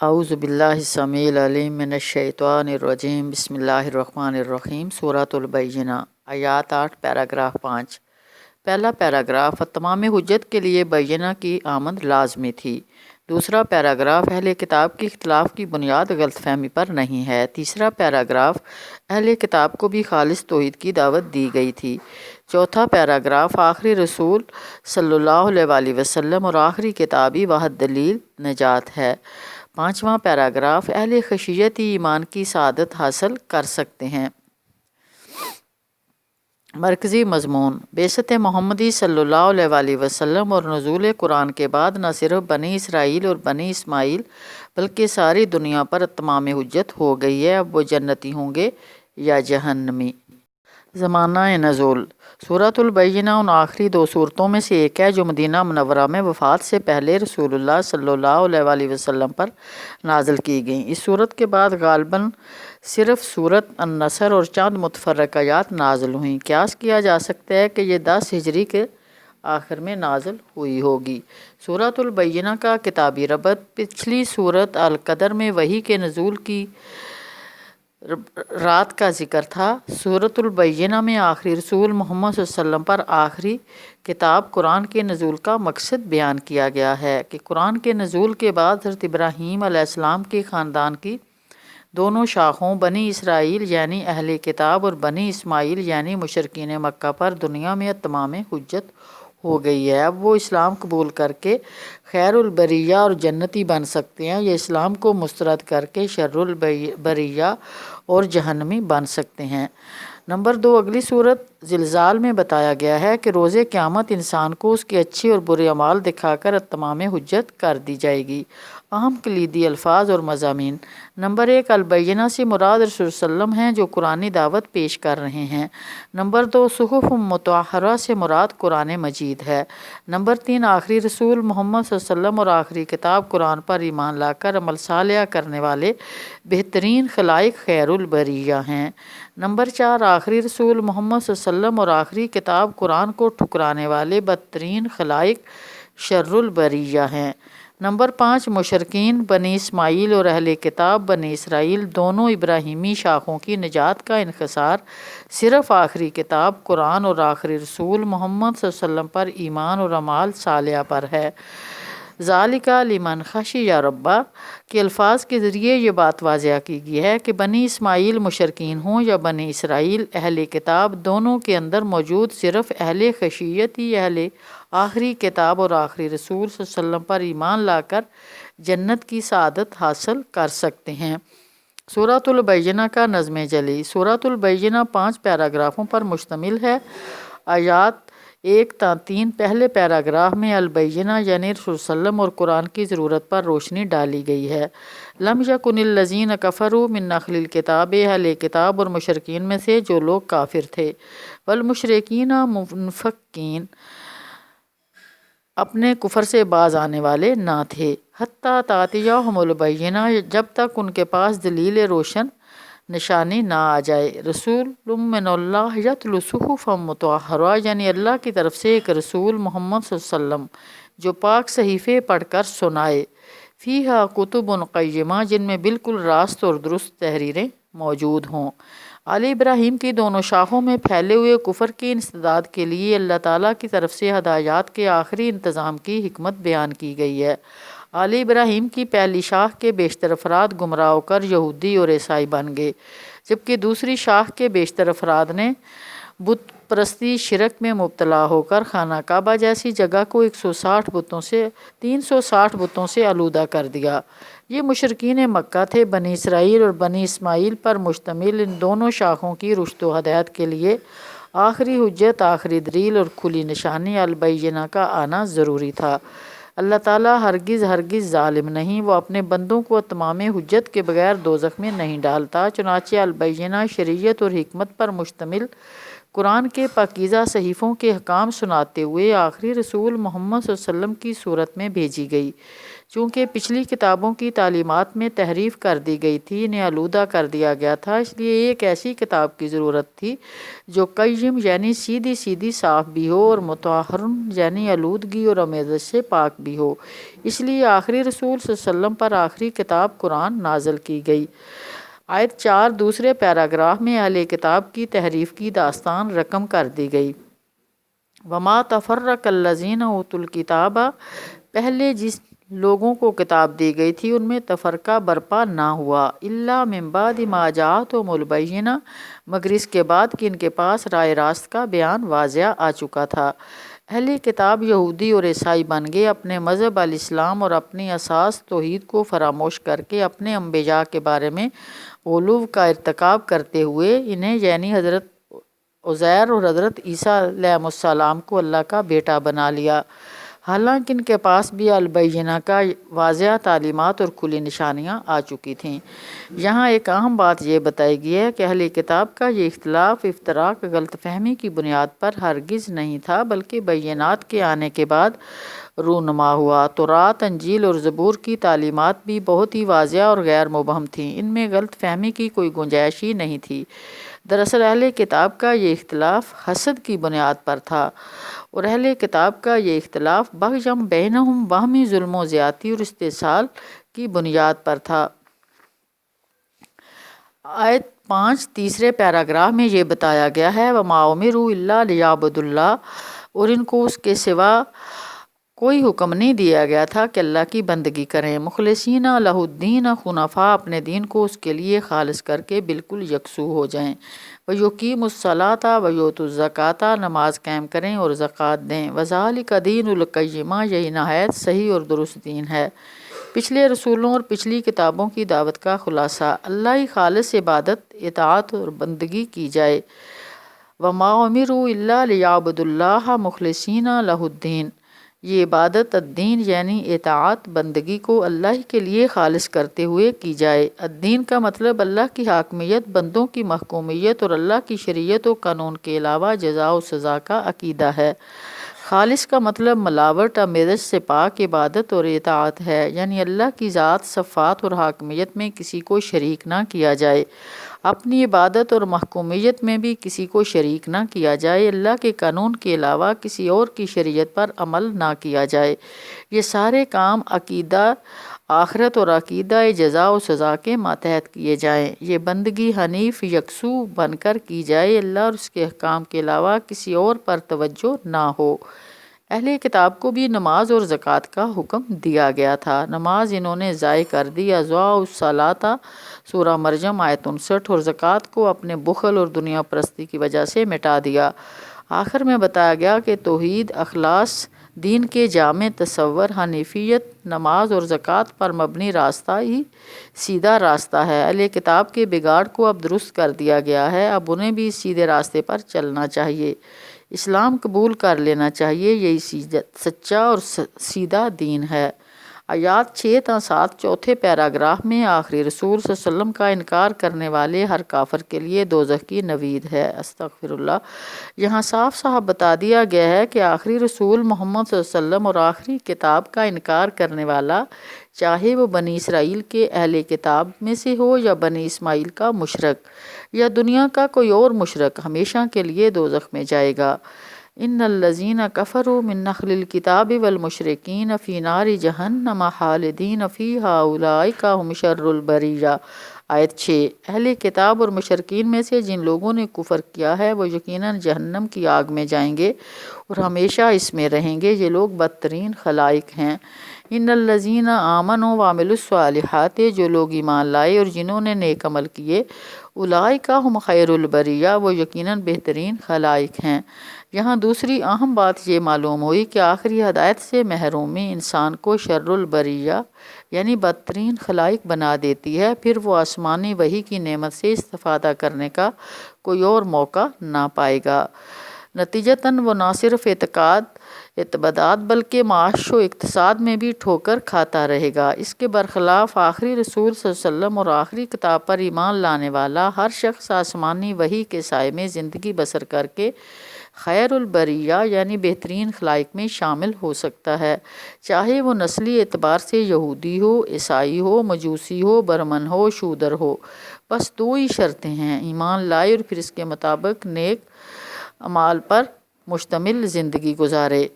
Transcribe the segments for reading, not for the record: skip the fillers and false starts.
اعوذ باللہ السمیع العلیم من الشیطان الرجیم بسم اللہ الرحمن الرحیم سورۃ البینہ آیات 8 پیراگراف 5 پہلا پیراگراف تمام حجت کے لیے بینہ کی آمد لازمی تھی۔ دوسرا پیراگراف اہل کتاب کی اختلاف کی بنیاد غلط فہمی پر نہیں ہے۔ تیسرا پیراگراف اہل کتاب کو بھی خالص توحید کی دعوت دی گئی تھی۔ چوتھا پیراگراف آخری رسول صلی اللہ علیہ وآلہ وسلم اور آخری کتابی واحد دلیل نجات ہے۔ پانچواں پیراگراف اہل خشیت ہی ایمان کی سعادت حاصل کر سکتے ہیں۔ مرکزی مضمون بعثت محمدی صلی اللہ علیہ وآلہ وسلم اور نزول قرآن کے بعد نہ صرف بنی اسرائیل اور بنی اسماعیل بلکہ ساری دنیا پر تمام حجت ہو گئی ہے۔ اب وہ جنتی ہوں گے یا جہنمی۔ زمانہ نزول سورۃ البینہ ان آخری دو صورتوں میں سے ایک ہے جو مدینہ منورہ میں وفات سے پہلے رسول اللہ صلی اللہ علیہ وآلہ وسلم پر نازل کی گئیں۔ اس صورت کے بعد غالباً صرف سورۃ النصر اور چند متفرق آیات نازل ہوئیں۔ قیاس کیا جا سکتا ہے کہ یہ 10 ہجری کے آخر میں نازل ہوئی ہوگی۔ سورۃ البینہ کا کتابی ربط پچھلی سورۃ القدر میں وحی کے نزول کی رات کا ذکر تھا۔ سورۃ البینہ میں آخری رسول محمد صلی اللہ علیہ وسلم پر آخری کتاب قرآن کے نزول کا مقصد بیان کیا گیا ہے کہ قرآن کے نزول کے بعد حضرت ابراہیم علیہ السلام کے خاندان کی دونوں شاخوں بنی اسرائیل یعنی اہل کتاب اور بنی اسماعیل یعنی مشرکین مکہ پر دنیا میں تمام حجت ہو گئی ہے۔ اب وہ اسلام قبول کر کے خیر البریہ اور جنتی بن سکتے ہیں یا اسلام کو مسترد کر کے شر البریہ اور جہنمی بن سکتے ہیں۔ نمبر 2 اگلی صورت زلزال میں بتایا گیا ہے کہ روز قیامت انسان کو اس کے اچھے اور برے اعمال دکھا کر تمام حجت کر دی جائے گی۔ اہم کلیدی الفاظ اور مضامین۔ نمبر 1 البینہ سے مراد رسول صلی اللہ علیہ وسلم ہیں جو قرآنی دعوت پیش کر رہے ہیں۔ نمبر 2 صحف مطہرہ سے مراد قرآن مجید ہے۔ نمبر 3 آخری رسول محمد صلی اللہ علیہ وسلم اور آخری کتاب قرآن پر ایمان لا کر عمل صالح کرنے والے بہترین خلائق خیر البریہ ہیں۔ نمبر 4 آخری رسول محمد صلی اللہ علیہ وسلم اور آخری کتاب قرآن کو ٹھکرانے والے بدترین خلائق شر البریہ ہیں۔ نمبر 5 مشرکین بنی اسماعیل اور اہل کتاب بنی اسرائیل دونوں ابراہیمی شاخوں کی نجات کا انحصار صرف آخری کتاب قرآن اور آخری رسول محمد صلی اللہ علیہ وسلم پر ایمان اور اعمال صالحہ پر ہے۔ ذالک لمن خشی ربہ کے الفاظ کے ذریعے یہ بات واضح کی گئی ہے کہ بنی اسماعیل مشرکین ہوں یا بنی اسرائیل اہل کتاب دونوں کے اندر موجود صرف اہل خشیت ہی اہل آخری کتاب اور آخری رسول صلی اللہ علیہ وسلم پر ایمان لا کر جنت کی سعادت حاصل کر سکتے ہیں۔ سورۃ البینہ کا نظم جلی سورۃ البینہ 5 پیراگرافوں پر مشتمل ہے۔ آیات 1 تا 3 پہلے پیراگراف میں البینہ یعنی رسول صلی اللہ علیہ وسلم اور قرآن کی ضرورت پر روشنی ڈالی گئی ہے۔ لم یکن الذین کفروا من اہل الکتاب اہل کتاب اور مشرکین میں سے جو لوگ کافر تھے والمشرکین منفکین اپنے کفر سے باز آنے والے نہ تھے حتی تأتیہم البینہ جب تک ان کے پاس دلیل روشن نشانی نہ آ جائے۔ رسول من اللہ یتلو صحفا مطہرہ یعنی اللہ کی طرف سے ایک رسول محمد صلی اللہ علیہ وسلم جو پاک صحیفے پڑھ کر سنائے فیہا کتب قیمہ جن میں بالکل راست اور درست تحریریں موجود ہوں۔ آل ابراہیم کی دونوں شاخوں میں پھیلے ہوئے کفر کی انسداد کے لیے اللہ تعالیٰ کی طرف سے ہدایات کے آخری انتظام کی حکمت بیان کی گئی ہے۔ آل ابراہیم کی پہلی شاخ کے بیشتر افراد گمراہ ہو کر یہودی اور عیسائی بن گئے جبکہ دوسری شاخ کے بیشتر افراد نے بت پرستی شرک میں مبتلا ہو کر خانہ کعبہ جیسی جگہ کو 360 بتوں سے آلودہ کر دیا۔ یہ مشرکین مکہ تھے۔ بنی اسرائیل اور بنی اسماعیل پر مشتمل ان دونوں شاخوں کی رشد و ہدایت کے لیے آخری حجت آخری دلیل اور کھلی نشانی البینہ کا آنا ضروری تھا۔ اللہ تعالیٰ ہرگز ظالم نہیں، وہ اپنے بندوں کو تمام حجت کے بغیر دوزخ میں نہیں ڈالتا۔ چنانچہ البینہ شریعت اور حکمت پر مشتمل قرآن کے پاکیزہ صحیفوں کے احکام سناتے ہوئے آخری رسول محمد صلی اللہ علیہ وسلم کی صورت میں بھیجی گئی چونکہ پچھلی کتابوں کی تعلیمات میں تحریف کر دی گئی تھی، انہیں آلودہ کر دیا گیا تھا، اس لیے ایک ایسی کتاب کی ضرورت تھی جو قیم یعنی سیدھی سیدھی صاف بھی ہو اور مطہرن یعنی آلودگی اور آمیزش سے پاک بھی ہو۔ اس لیے آخری رسول صلی اللہ علیہ وسلم پر آخری کتاب قرآن نازل کی گئی۔ آیت 4 دوسرے پیراگراف میں اہل کتاب کی تحریف کی داستان رقم کر دی گئی۔ وما تفرق الذین اوتوا الکتاب، پہلے جس لوگوں کو کتاب دی گئی تھی ان میں تفرقہ برپا نہ ہوا، الا من بعد ما جاءتہم البینہ، مگر اس کے بعد کہ ان کے پاس رائے راست کا بیان واضح آ چکا تھا۔ اہل کتاب یہودی اور عیسائی بن گئے، اپنے مذہب الاسلام اور اپنی اساس توحید کو فراموش کر کے اپنے انبیاء کے بارے میں غلو کا ارتکاب کرتے ہوئے انہیں یعنی حضرت عزیر اور حضرت عیسیٰ علیہ السلام کو اللہ کا بیٹا بنا لیا، حالانکہ ان کے پاس بھی البینہ کا واضح تعلیمات اور کھلی نشانیاں آ چکی تھیں۔ یہاں ایک اہم بات یہ بتائی گئی ہے کہ اہل کتاب کا یہ اختلاف افتراق غلط فہمی کی بنیاد پر ہرگز نہیں تھا، بلکہ بینات کے آنے کے بعد رونما ہوا۔ تورات، انجیل اور زبور کی تعلیمات بھی بہت ہی واضح اور غیر مبہم تھیں، ان میں غلط فہمی کی کوئی گنجائش ہی نہیں تھی۔ دراصل اہل کتاب کا یہ اختلاف حسد کی بنیاد پر تھا، اور اہل کتاب کا یہ اختلاف بغیم بینہم باہمی ظلم و زیادتی اور استحصال کی بنیاد پر تھا۔ آیت 5 تیسرے پیراگراف میں یہ بتایا گیا ہے وما امروا الا لیعبدوا اللہ، اور ان کو اس کے سوا کوئی حکم نہیں دیا گیا تھا کہ اللہ کی بندگی کریں، مخلصین لہ الدین حنفاء، اپنے دین کو اس کے لیے خالص کر کے بالکل یکسو ہو جائیں، وَيُقِيمُوا الصَّلَاةَ وَيُؤْتُوا الزَّكَاةَ، نماز قائم کریں اور زکوٰۃ دیں، وَذَلِكَ دِینُ الْقَیِّمَہ، یہی نہایت صحیح اور درست دین ہے۔ پچھلے رسولوں اور پچھلی کتابوں کی دعوت کا خلاصہ، اللہ ہی خالص عبادت، اطاعت اور بندگی کی جائے۔ وَمَا أُمِرُوا إِلَّا لِيَعْبُدُوا اللَّهَ مُخْلِصِينَ لَهُ الدِّينَ، یہ عبادت الدین یعنی اطاعت بندگی کو اللہ کے لیے خالص کرتے ہوئے کی جائے۔ الدین کا مطلب اللہ کی حاکمیت، بندوں کی محکومیت اور اللہ کی شریعت و قانون کے علاوہ جزا و سزا کا عقیدہ ہے۔ خالص کا مطلب ملاوٹ، آمیزش سے پاک عبادت اور اطاعت ہے، یعنی اللہ کی ذات، صفات اور حاکمیت میں کسی کو شریک نہ کیا جائے، اپنی عبادت اور محکومیت میں بھی کسی کو شریک نہ کیا جائے، اللہ کے قانون کے علاوہ کسی اور کی شریعت پر عمل نہ کیا جائے۔ یہ سارے کام عقیدہ آخرت اور عقیدہ جزا و سزا کے ماتحت کیے جائیں۔ یہ بندگی حنیف یکسو بن کر کی جائے، اللہ اور اس کے احکام کے علاوہ کسی اور پر توجہ نہ ہو۔ اہل کتاب کو بھی نماز اور زکوٰۃ کا حکم دیا گیا تھا، نماز انہوں نے ضائع کر دی، اضاعوا الصلاۃ سورہ مریم آیت 59، اور زکوٰۃ کو اپنے بخل اور دنیا پرستی کی وجہ سے مٹا دیا۔ آخر میں بتایا گیا کہ توحید، اخلاص، دین کے جامع تصور، حنیفیت، نماز اور زکوٰۃ پر مبنی راستہ ہی سیدھا راستہ ہے۔ اہل کتاب کے بگاڑ کو اب درست کر دیا گیا ہے، اب انہیں بھی سیدھے راستے پر چلنا چاہیے، اسلام قبول کر لینا چاہیے، یہی سچا اور سیدھا دین ہے۔ آیات 6 تا 7 چوتھے پیراگراف میں آخری رسول صلی اللہ علیہ وسلم کا انکار کرنے والے ہر کافر کے لیے دوزخ کی نوید ہے۔ استغفر اللہ۔ یہاں صاف صاف بتا دیا گیا ہے کہ آخری رسول محمد صلی اللہ علیہ وسلم اور آخری کتاب کا انکار کرنے والا، چاہے وہ بنی اسرائیل کے اہل کتاب میں سے ہو یا بنی اسماعیل کا مشرک یا دنیا کا کوئی اور مشرک، ہمیشہ کے لیے دوزخ میں جائے گا۔ ان الذین کفروا من اہل الکتاب والمشرکین فی نار جہنم خالدین فیہا اولئک ھم شر البریہ۔ آیت 6 اہل کتاب اور مشرکین میں سے جن لوگوں نے کفر کیا ہے وہ یقیناً جہنم کی آگ میں جائیں گے اور ہمیشہ اس میں رہیں گے، یہ لوگ بدترین خلائق ہیں۔ ان الذین آمنوا وعملوا الصالحات، جو لوگ ایمان لائے اور جنہوں نے نیک عمل کیے، اولئک ھم خیر البریہ، وہ یقیناً بہترین خلائق ہیں۔ یہاں دوسری اہم بات یہ معلوم ہوئی کہ آخری ہدایت سے محرومی انسان کو شر البریہ یعنی بدترین خلائق بنا دیتی ہے، پھر وہ آسمانی وحی کی نعمت سے استفادہ کرنے کا کوئی اور موقع نہ پائے گا۔ نتیجتاً وہ نہ صرف اعتقادات بلکہ معاش و اقتصاد میں بھی ٹھوکر کھاتا رہے گا۔ اس کے برخلاف آخری رسول صلی اللہ علیہ وسلم اور آخری کتاب پر ایمان لانے والا ہر شخص آسمانی وحی کے سائے میں زندگی بسر کر کے خیر البریہ یعنی بہترین خلائق میں شامل ہو سکتا ہے، چاہے وہ نسلی اعتبار سے یہودی ہو، عیسائی ہو، مجوسی ہو، برمن ہو، شودر ہو۔ بس دو ہی شرطیں ہیں، ایمان لائے اور پھر اس کے مطابق نیک اعمال پر مشتمل زندگی گزارے۔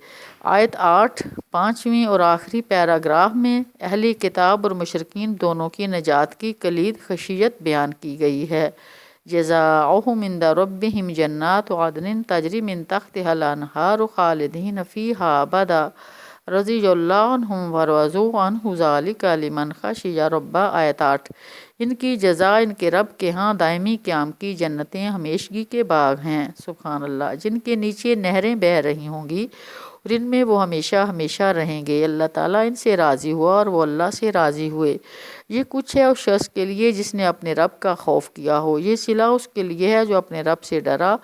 آیت 8 5ویں اور آخری پیراگراف میں اہل کتاب اور مشرکین دونوں کی نجات کی کلید خشیت بیان کی گئی ہے۔ جزاؤہم عند ربہم جنات عدن تجری من تحتہا الانہار خالدین فیہا ابدا رضی اللہ عنہم ورضوا عنہ ذالک لمن خشی ربہ۔ آیت 8 ان کی جزا ان کے رب کے ہاں دائمی قیام کی جنتیں ہمیشگی کے باغ ہیں، سبحان اللہ، جن کے نیچے نہریں بہہ رہی ہوں گی اور ان میں وہ ہمیشہ ہمیشہ رہیں گے۔ اللہ تعالیٰ ان سے راضی ہوا اور وہ اللہ سے راضی ہوئے۔ یہ کچھ ہے اس شخص کے لیے جس نے اپنے رب کا خوف کیا ہو، یہ صلہ اس کے لیے ہے جو اپنے رب سے ڈرا۔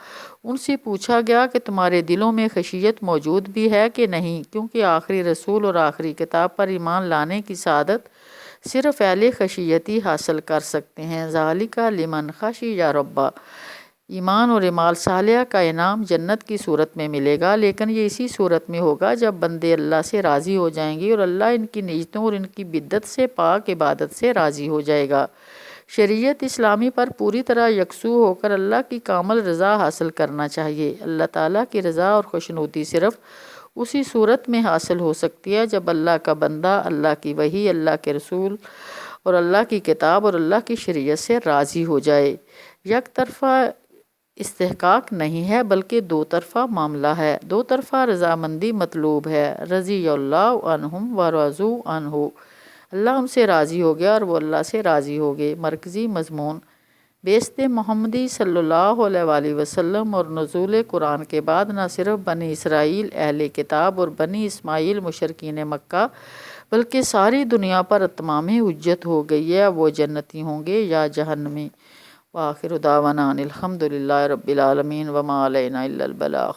ان سے پوچھا گیا کہ تمہارے دلوں میں خشیت موجود بھی ہے کہ نہیں، کیونکہ آخری رسول اور آخری کتاب پر ایمان لانے کی سعادت صرف اہل خشیت ہی حاصل کر سکتے ہیں۔ ذالک لمن خشی ربہ، ایمان اور اعمال صالحہ کا انعام جنت کی صورت میں ملے گا، لیکن یہ اسی صورت میں ہوگا جب بندے اللہ سے راضی ہو جائیں گے اور اللہ ان کی نعمتوں اور ان کی بدعت سے پاک عبادت سے راضی ہو جائے گا۔ شریعت اسلامی پر پوری طرح یکسو ہو کر اللہ کی کامل رضا حاصل کرنا چاہیے۔ اللہ تعالیٰ کی رضا اور خوشنودی صرف اسی صورت میں حاصل ہو سکتی ہے جب اللہ کا بندہ اللہ کی وحی، اللہ کے رسول اور اللہ کی کتاب اور اللہ کی شریعت سے راضی ہو جائے۔ یک طرفہ استحقاق نہیں ہے بلکہ دو طرفہ معاملہ ہے، دو طرفہ رضامندی مطلوب ہے۔ رضی اللہ عنہم ورضوا عنہ، اللہ ان سے راضی ہو گیا اور وہ اللہ سے راضی ہو گئے۔ مرکزی مضمون بعثت محمدی صلی اللہ علیہ وآلہ وسلم اور نزول قرآن کے بعد نہ صرف بنی اسرائیل اہل کتاب اور بنی اسماعیل مشرکین مکہ بلکہ ساری دنیا پر اتمام حجت ہو گئی ہے، وہ جنتی ہوں گے یا جہنمی۔ وآخر دعوانا ان الحمد للہ رب العالمین وما علینا الا البلاغ۔